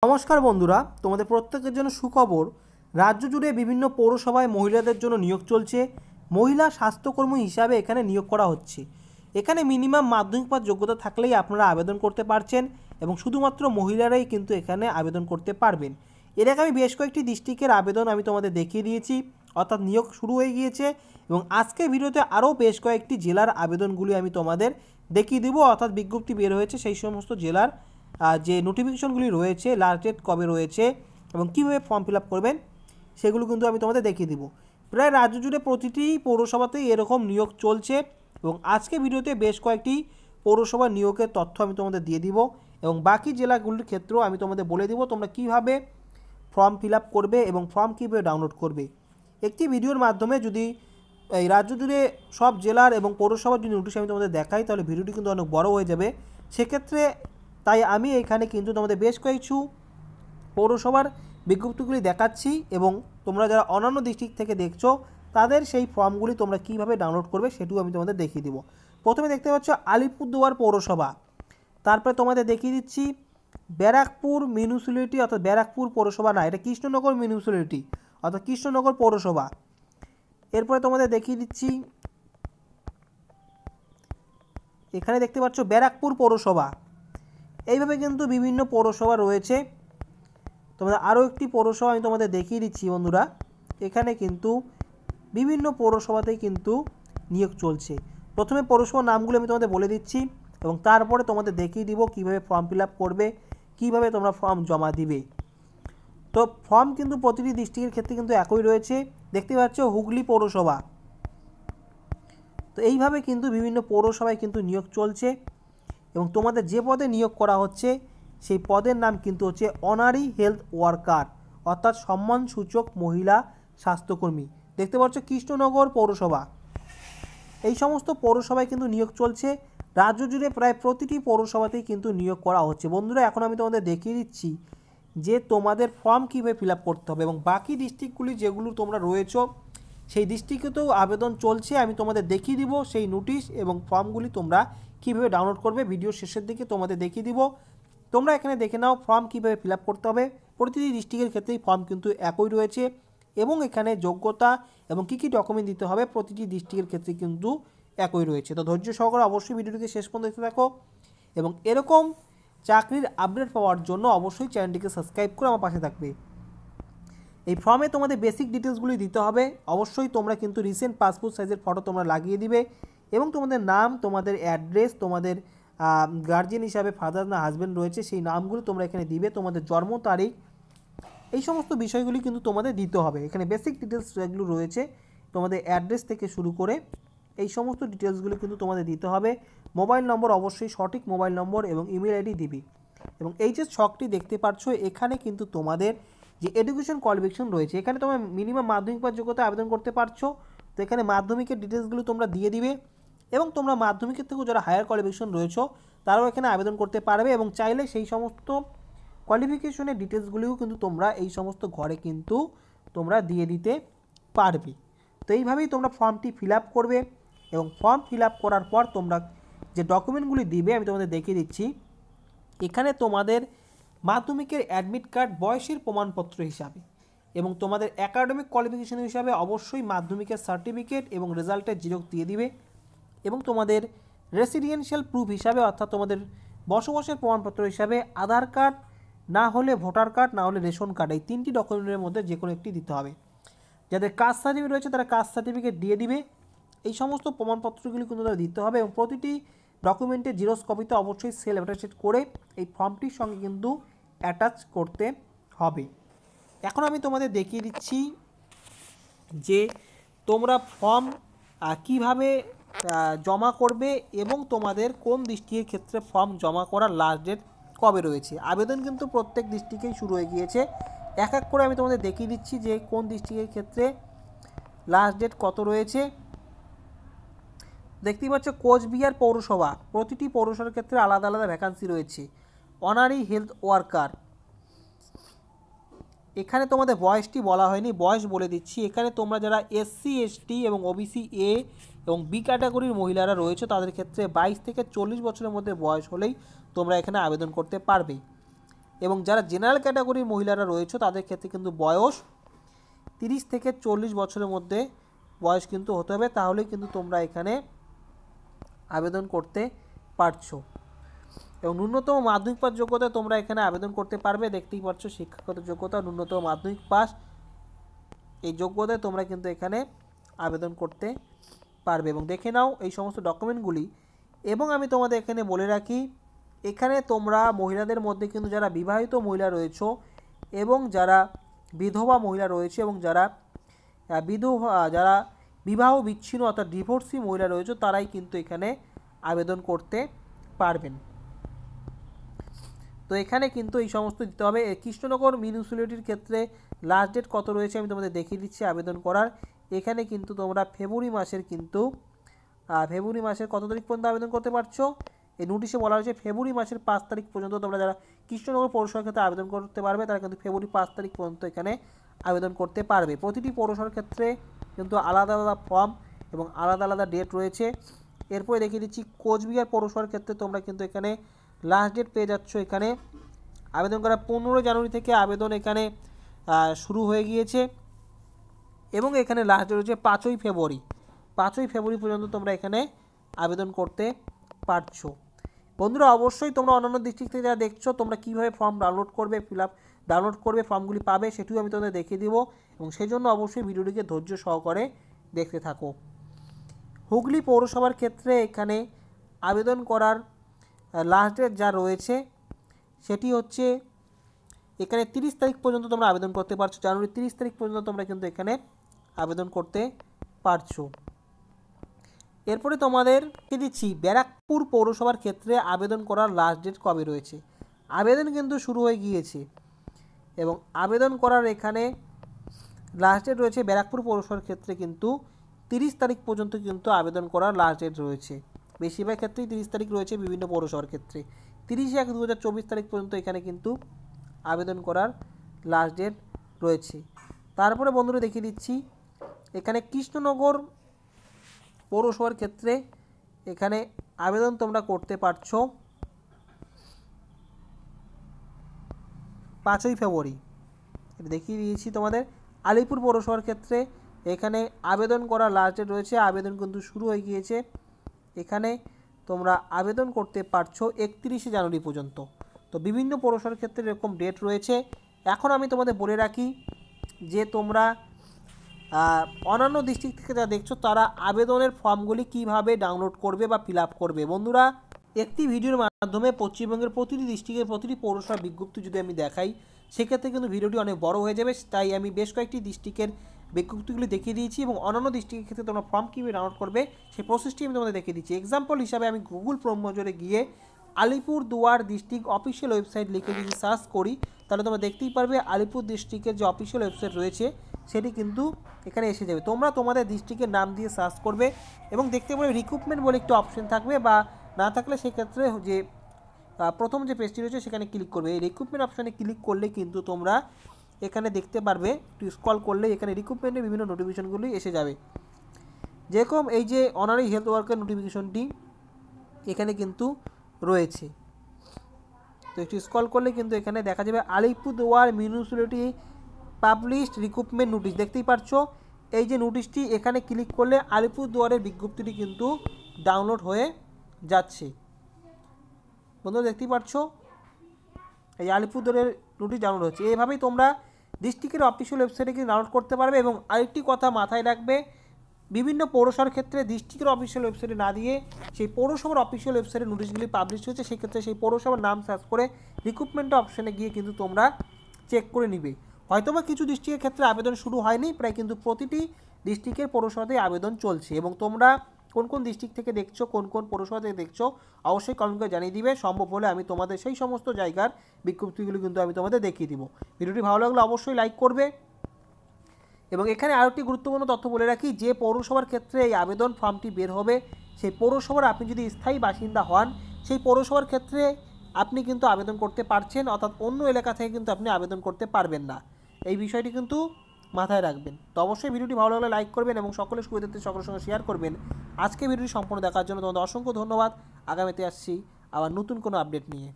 নমস্কার বন্ধুরা, তোমাদের প্রত্যেকের জন্য সুখবর। রাজ্য জুড়ে বিভিন্ন পৌরসভায় মহিলাদের জন্য নিয়োগ চলছে। মহিলা স্বাস্থ্যকর্মী হিসাবে এখানে নিয়োগ করা হচ্ছে। এখানে মিনিমাম মাধ্যমিক পাস যোগ্যতা থাকলেই আপনারা আবেদন করতে পারছেন এবং শুধুমাত্র মহিলারাই কিন্তু এখানে আবেদন করতে পারবেন। এর আগে আমি বেশ কয়েকটি ডিস্ট্রিক্টের আবেদন আমি তোমাদের দেখিয়ে দিয়েছি, অর্থাৎ নিয়োগ শুরু হয়ে গিয়েছে এবং আজকের ভিডিওতে আরও বেশ কয়েকটি জেলার আবেদনগুলি আমি তোমাদের দেখিয়ে দেবো, অর্থাৎ বিজ্ঞপ্তি বের হয়েছে সেই সমস্ত জেলার যে নোটিফিকেশনগুলি রয়েছে, লাস্ট ডেট কবে রয়েছে এবং কীভাবে ফর্ম ফিল আপ করবেন সেগুলো কিন্তু আমি তোমাদের দেখিয়ে দিব। প্রায় রাজ্য জুড়ে প্রতিটি পৌরসভাতেই এরকম নিয়োগ চলছে এবং আজকে ভিডিওতে বেশ কয়েকটি পৌরসভা নিয়োগের তথ্য আমি তোমাদের দিয়ে দিব এবং বাকি জেলাগুলির ক্ষেত্রেও আমি তোমাদের বলে দিব তোমরা কীভাবে ফর্ম ফিল আপ করবে এবং ফর্ম কীভাবে ডাউনলোড করবে। একটি ভিডিওর মাধ্যমে যদি এই রাজ্য জুড়ে সব জেলার এবং পৌরসভার যদি নোটিশ আমি তোমাদের দেখাই তাহলে ভিডিওটি কিন্তু অনেক বড় হয়ে যাবে। সেক্ষেত্রে তাই আমি এখানে কিন্তু তোমাদের বেশ কিছু পৌরসভার বিজ্ঞপ্তিগুলি দেখাচ্ছি এবং তোমরা যারা অন্যান্য ডিস্ট্রিক্ট থেকে দেখছো তাদের সেই ফর্মগুলি তোমরা কীভাবে ডাউনলোড করবে সেটিও আমি তোমাদের দেখিয়ে দিব। প্রথমে দেখতে পাচ্ছ আলিপুরদুয়ার পৌরসভা, তারপরে তোমাদের দেখিয়ে দিচ্ছি ব্যারাকপুর মিউনিসিপ্যালিটি, অর্থাৎ ব্যারাকপুর পৌরসভা না, এটা কৃষ্ণনগর মিউনিসিপ্যালিটি অর্থাৎ কৃষ্ণনগর পৌরসভা। এরপরে তোমাদের দেখিয়ে দিচ্ছি এখানে দেখতে পাচ্ছ ব্যারাকপুর পৌরসভা। এইভাবে কিন্তু বিভিন্ন পৌরসভা রয়েছে। তোমাদের আরও একটি পৌরসভা আমি তোমাদের দেখিয়ে দিচ্ছি বন্ধুরা, এখানে কিন্তু বিভিন্ন পৌরসভাতেই কিন্তু নিয়োগ চলছে। প্রথমে পৌরসভার নামগুলো আমি তোমাদের বলে দিচ্ছি এবং তারপরে তোমাদের দেখিয়ে দিব কীভাবে ফর্ম ফিল আপ করবে, কীভাবে তোমরা ফর্ম জমা দিবে। তো ফর্ম কিন্তু প্রতিটি ডিস্ট্রিক্টের ক্ষেত্রে কিন্তু একই রয়েছে। দেখতে পাচ্ছ হুগলি পৌরসভা। তো এইভাবে কিন্তু বিভিন্ন পৌরসভায় কিন্তু নিয়োগ চলছে এবং তোমাদের যে পদে নিয়োগ করা হচ্ছে সেই পদের নাম কিন্তু হচ্ছে অনারি হেলথ ওয়ার্কার, অর্থাৎ সম্মানসূচক মহিলা স্বাস্থ্যকর্মী। দেখতে পাচ্ছ কৃষ্ণনগর পৌরসভা। এই সমস্ত পৌরসভায় কিন্তু নিয়োগ চলছে। রাজ্য জুড়ে প্রায় প্রতিটি পৌরসভাতেই কিন্তু নিয়োগ করা হচ্ছে। বন্ধুরা, এখন আমি তোমাদের দেখিয়ে দিচ্ছি যে তোমাদের ফর্ম কীভাবে ফিল আপ করতে হবে এবং বাকি ডিস্ট্রিক্টগুলি যেগুলো তোমরা রয়েছো সেই ডিস্ট্রিক্টেও আবেদন চলছে। আমি তোমাদের দেখিয়ে দিব সেই নোটিশ এবং ফর্মগুলি তোমরা কীভাবে ডাউনলোড করবে। ভিডিও শেষের দিকে তোমাদের দেখিয়ে দিব। তোমরা এখানে দেখে নাও ফর্ম কীভাবে ফিল আপ করতে হবে। প্রতিটি ডিস্ট্রিক্টের ক্ষেত্রেই ফর্ম কিন্তু একই রয়েছে এবং এখানে যোগ্যতা এবং কী কী ডকুমেন্ট দিতে হবে প্রতিটি ডিস্ট্রিক্টের ক্ষেত্রে কিন্তু একই রয়েছে। তো ধৈর্য সহকারে অবশ্যই ভিডিওটিকে শেষ পর্যন্ত দেখতে থাকো এবং এরকম চাকরির আপডেট পাওয়ার জন্য অবশ্যই চ্যানেলটিকে সাবস্ক্রাইব করে আমার পাশে থাকবে। এই ফর্মে তোমাদের বেসিক ডিটেলসগুলি দিতে হবে। অবশ্যই তোমরা কিন্তু রিসেন্ট পাসপোর্ট সাইজের ফটো তোমরা লাগিয়ে দিবে এবং তোমাদের নাম, তোমাদের অ্যাড্রেস, তোমাদের গার্জিয়ান হিসাবে ফাদার না হাজব্যান্ড রয়েছে সেই নামগুলো তোমরা এখানে দিবে, তোমাদের জন্ম তারিখ, এই সমস্ত বিষয়গুলি কিন্তু তোমাদের দিতে হবে। এখানে বেসিক ডিটেলস যেগুলো রয়েছে তোমাদের অ্যাড্রেস থেকে শুরু করে এই সমস্ত ডিটেলসগুলি কিন্তু তোমাদের দিতে হবে। মোবাইল নম্বর অবশ্যই সঠিক মোবাইল নম্বর এবং ইমেল আইডি দিবি এবং এই যে ছকটি দেখতে পাচ্ছ এখানে কিন্তু তোমাদের যে এডুকেশন কোয়ালিফিকেশন রয়েছে এখানে তোমরা মিনিমাম মাধ্যমিক পাস যোগ্যতা আবেদন করতে পারছো। তো এখানে মাধ্যমিকের ডিটেলসগুলো তোমরা দিয়ে দিবে এবং তোমরা মাধ্যমিকের থেকেও যারা হায়ার কোয়ালিফিকেশন রয়েছে তারাও এখানে আবেদন করতে পারবে এবং চাইলে সেই সমস্ত কোয়ালিফিকেশনের ডিটেলসগুলিও কিন্তু তোমরা এই সমস্ত ঘরে কিন্তু তোমরা দিয়ে দিতে পারবে। তো এইভাবেই তোমরা ফর্মটি ফিল আপ করবে এবং ফর্ম ফিল আপ করার পর তোমরা যে ডকুমেন্টগুলি দিবে আমি তোমাদের দেখিয়ে দিচ্ছি। এখানে তোমাদের মাধ্যমিকের অ্যাডমিট কার্ড বয়সের প্রমাণপত্র হিসাবে এবং তোমাদের একাডেমিক কোয়ালিফিকেশন হিসাবে অবশ্যই মাধ্যমিকের সার্টিফিকেট এবং রেজাল্টের জিরক্স দিয়ে দিবে এবং তোমাদের রেসিডেন্সিয়াল প্রুফ হিসাবে অর্থাৎ তোমাদের বসবাসের প্রমাণপত্র হিসাবে আধার কার্ড, না হলে ভোটার কার্ড, না হলে রেশন কার্ড, এই তিনটি ডকুমেন্টের মধ্যে যে কোনো একটি দিতে হবে। যাদের কাস্ট সার্টিফিকেট রয়েছে তারা কাস্ট সার্টিফিকেট দিয়ে দিবে। এই সমস্ত প্রমাণপত্রগুলি কিন্তু তারা দিতে হবে এবং প্রতিটি ডকুমেন্টের জিরক্স কপিতে অবশ্যই সেল অ্যাটাচ করে এই ফর্মটির সঙ্গে কিন্তু অ্যাটাচ করতে হবে। এখন আমি তোমাদের দেখিয়ে দিচ্ছি যে তোমরা ফর্ম কিভাবে জমা করবে এবং তোমাদের কোন ডিস্ট্রিক্টের ক্ষেত্রে ফর্ম জমা করার লাস্ট ডেট কবে রয়েছে। আবেদন কিন্তু প্রত্যেক ডিস্ট্রিক্টেই শুরু হয়ে গিয়েছে। এক এক করে আমি তোমাদের দেখিয়ে দিচ্ছি যে কোন ডিস্ট্রিক্টের ক্ষেত্রে লাস্ট ডেট কত রয়েছে। দেখতেই পাচ্ছ কোচবিহার পৌরসভা, প্রতিটি পৌরসভার ক্ষেত্রে আলাদা আলাদা ভ্যাকান্সি রয়েছে। অনারি হেলথ ওয়ার্কার, এখানে তোমাদের বয়সটি বলা হয়নি, বয়স বলে দিচ্ছি। এখানে তোমরা যারা এসসি এসটি এবং ওবিসি এ এবং বি ক্যাটাগরির মহিলারা রয়েছে তাদের ক্ষেত্রে 22 থেকে 40 বছরের মধ্যে বয়স হলেই তোমরা এখানে আবেদন করতে পারবে। এবং যারা জেনারেল ক্যাটাগরির মহিলারা রয়েছে তাদের ক্ষেত্রে কিন্তু বয়স 30 থেকে 40 বছরের মধ্যে বয়স কিন্তু হতে হবে, তাহলেই কিন্তু তোমরা এখানে আবেদন করতে পারছো। এবং ন্যূনতম মাধ্যমিক পাস যোগ্যতায় তোমরা এখানে আবেদন করতে পারবে। দেখতেই পাচ্ছ শিক্ষাগত যোগ্যতা ন্যূনতম মাধ্যমিক পাস, এই যোগ্যতায় তোমরা কিন্তু এখানে আবেদন করতে পারবে। এবং দেখে নাও এই সমস্ত ডকুমেন্টগুলি। এবং আমি তোমাদের এখানে বলে রাখি, এখানে তোমরা মহিলাদের মধ্যে কিন্তু যারা বিবাহিত মহিলা রয়েছে এবং যারা বিধবা মহিলা রয়েছে এবং যারা বিবাহ বিচ্ছিন্ন অর্থাৎ ডিভোর্সি মহিলা রয়েছে তারাই কিন্তু এখানে আবেদন করতে পারবেন। তো এখানে কিন্তু এই সমস্ত দিতে হবে। কৃষ্ণনগর মিউনিসিপ্যালিটির ক্ষেত্রে লাস্ট ডেট কত রয়েছে আমি তোমাদের দেখিয়ে দিচ্ছি আবেদন করার। এখানে কিন্তু তোমরা ফেব্রুয়ারি মাসের কত তারিখ পর্যন্ত আবেদন করতে পারছো, এই নোটিশে বলা হয়েছে ফেব্রুয়ারি মাসের 5 তারিখ পর্যন্ত তোমরা যারা কৃষ্ণনগর পৌরসভার ক্ষেত্রে আবেদন করতে পারবে তারা কিন্তু ফেব্রুয়ারি 5 তারিখ পর্যন্ত এখানে আবেদন করতে পারবে। প্রতিটি পৌরসভার ক্ষেত্রে কিন্তু আলাদা আলাদা ফর্ম এবং আলাদা আলাদা ডেট রয়েছে। এরপরে দেখিয়ে দিচ্ছি কোচবিহার পৌরসভার ক্ষেত্রে তোমরা কিন্তু এখানে লাস্ট ডেট পেয়ে যাচ্ছ এখানে আবেদন করা 15 জানুয়ারি থেকে আবেদন এখানে শুরু হয়ে গিয়েছে এবং এখানে লাস্ট ডেট রয়েছে 5ই ফেব্রুয়ারি পর্যন্ত তোমরা এখানে আবেদন করতে পারছো। বন্ধুরা অবশ্যই তোমরা অন্যান্য ডিস্ট্রিক্ট থেকে যারা দেখছো তোমরা কীভাবে ফর্ম ডাউনলোড করবে, ডাউনলোড করবে, ফর্মগুলি পাবে সেটিও আমি তোমাদের দেখিয়ে দিব এবং সেই জন্য অবশ্যই ভিডিওটিকে ধৈর্য সহকারে দেখতে থাকো। হুগলি পৌরসভার ক্ষেত্রে এখানে আবেদন করার লাস্ট ডেট যা রয়েছে সেটি হচ্ছে এখানে 30 তারিখ পর্যন্ত তোমরা আবেদন করতে পারছো। জানুয়ারি 30 তারিখ পর্যন্ত তোমরা কিন্তু এখানে আবেদন করতে পারছো। এরপরে তোমাদেরকে দিচ্ছি ব্যারাকপুর পৌরসভার ক্ষেত্রে আবেদন করার লাস্ট ডেট কবে রয়েছে। আবেদন কিন্তু শুরু হয়ে গিয়েছে এবং আবেদন করার এখানে লাস্ট ডেট রয়েছে ব্যারাকপুর পৌরসভার ক্ষেত্রে কিন্তু 30 তারিখ পর্যন্ত কিন্তু আবেদন করার লাস্ট ডেট রয়েছে। বেশিরভাগ ক্ষেত্রেই 30 তারিখ রয়েছে, বিভিন্ন পৌরসভার ক্ষেত্রে 30/1/2024 তারিখ পর্যন্ত এখানে কিন্তু আবেদন করার লাস্ট ডেট রয়েছে। তারপরে বন্ধুরা দেখিয়ে দিচ্ছি এখানে কৃষ্ণনগর পৌরসভার ক্ষেত্রে এখানে আবেদন তোমরা করতে পারছো 5ই ফেব্রুয়ারি, এটা দেখিয়ে দিয়েছি তোমাদের। আলিপুর পৌরসভার ক্ষেত্রে এখানে আবেদন করার লাস্ট ডেট রয়েছে, আবেদন কিন্তু শুরু হয়ে গিয়েছে, এখানে তোমরা আবেদন করতে পারছো 31শে জানুয়ারি পর্যন্ত। তো বিভিন্ন পৌরসভার ক্ষেত্রে এরকম ডেট রয়েছে। এখন আমি তোমাদের বলে রাখি যে তোমরা অন্যান্য ডিস্ট্রিক্ট থেকে যা দেখছো তারা আবেদনের ফর্মগুলি কিভাবে ডাউনলোড করবে বা ফিল আপ করবে। বন্ধুরা একটি ভিডিওর মাধ্যমে পশ্চিমবঙ্গের প্রতিটি ডিস্ট্রিক্টের প্রতিটি পৌরসভার বিজ্ঞপ্তি যদি আমি দেখাই সেক্ষেত্রে কিন্তু ভিডিওটি অনেক বড় হয়ে যাবে, তাই আমি বেশ কয়েকটি ডিস্ট্রিক্টের বিজ্ঞপ্তিগুলি দেখিয়ে দিয়েছি এবং অন্যান্য ডিস্ট্রিক্টের ক্ষেত্রে তোমরা ফর্ম কীভাবে ডাউনলোড করবে সেই প্রসেসটি আমি তোমাদের দেখিয়ে দিচ্ছি। এক্সাম্পল হিসাবে আমি গুগল ক্রোম ব্রাউজারে গিয়ে আলিপুরদুয়ার ডিস্ট্রিক্ট অফিসিয়াল ওয়েবসাইট লিখে যদি সার্চ করি তাহলে তোমরা দেখতেই পারবে আলিপুর ডিস্ট্রিক্টের যে অফিসিয়াল ওয়েবসাইট রয়েছে সেটি কিন্তু এখানে এসে যাবে। তোমরা তোমাদের ডিস্ট্রিক্টের নাম দিয়ে সার্চ করবে এবং দেখতে পাবে রিক্রুটমেন্ট বলে একটি অপশন থাকবে, বা না থাকলে সেক্ষেত্রে যে প্রথম যে পেজটি রয়েছে সেখানে ক্লিক করবে। এই রিক্রুটমেন্ট অপশানে ক্লিক করলে কিন্তু তোমরা এখানে দেখতে পারবে, একটু স্ক্রল করলে এখানে রিক্রুটমেন্টের বিভিন্ন নোটিফিকেশনগুলি এসে যাবে। যেরকম এই যে অনারি হেলথ ওয়ার্কার নোটিফিকেশনটি এখানে কিন্তু রয়েছে, তো একটু স্ক্রল করলে কিন্তু এখানে দেখা যাবে Alipurduar municipality published recruitment notice, দেখতেই পাচ্ছ এই যে নোটিশটি এখানে ক্লিক করলে আলিপুরদুয়ারের বিজ্ঞপ্তিটি কিন্তু ডাউনলোড হয়ে যাচ্ছে। বন্ধুরা দেখতেই পাচ্ছ এই আলিপুরদুয়ারের নোটিশ ডাউনলোড হচ্ছে। এইভাবেই তোমরা ডিস্ট্রিক্টের অফিসিয়াল ওয়েবসাইটে কিন্তু ডাউনলোড করতে পারবে। এবং আরেকটি কথা মাথায় রাখবে, বিভিন্ন পৌরসভার ক্ষেত্রে ডিস্ট্রিক্টের অফিসিয়াল ওয়েবসাইটে না দিয়ে সেই পৌরসভার অফিসিয়াল ওয়েবসাইটে নোটিশগুলি পাবলিশ হয়েছে, সেক্ষেত্রে সেই পৌরসভার নাম সার্চ করে রিক্রুটমেন্ট অপশানে গিয়ে কিন্তু তোমরা চেক করে নিবে। হয়তোবা কিছু ডিস্ট্রিক্টের ক্ষেত্রে আবেদন শুরু হয়নি, প্রায় কিন্তু প্রতিটি ডিস্ট্রিক্টের পৌরসভাতেই আবেদন চলছে। এবং তোমরা কোন কোন ডিস্ট্রিক্ট থেকে দেখছো, কোন কোন পৌরসভা থেকে দেখছো অবশ্যই কমেন্ট করে জানিয়ে দিবে। সম্ভব হলে আমি তোমাদের সেই সমস্ত জায়গার বিজ্ঞপ্তিগুলো কিন্তু আমি তোমাদের দেখিয়ে দিব। ভিডিওটি ভালো লাগলে অবশ্যই লাইক করবে। এবং এখানে আরও একটি গুরুত্বপূর্ণ তথ্য বলে রাখি, যে পৌরসভার ক্ষেত্রে এই আবেদন ফর্মটি বের হবে সেই পৌরসভার আপনি যদি স্থায়ী বাসিন্দা হন সেই পৌরসভার ক্ষেত্রে আপনি কিন্তু আবেদন করতে পারছেন, অর্থাৎ অন্য এলাকা থেকে কিন্তু আপনি আবেদন করতে পারবেন না। এই বিষয়টি কিন্তু মাথায় রাখবেন। তো অবশ্যই ভিডিওটি ভালো লাগলে লাইক করবেন এবং সকলের সুবিধার্থে সকলের সঙ্গে শেয়ার করবেন। আজকে ভিডিওটি সম্পূর্ণ দেখার জন্য তোমাদের অসংখ্য ধন্যবাদ। আগামীতে আসছি আবার নতুন কোনো আপডেট নিয়ে।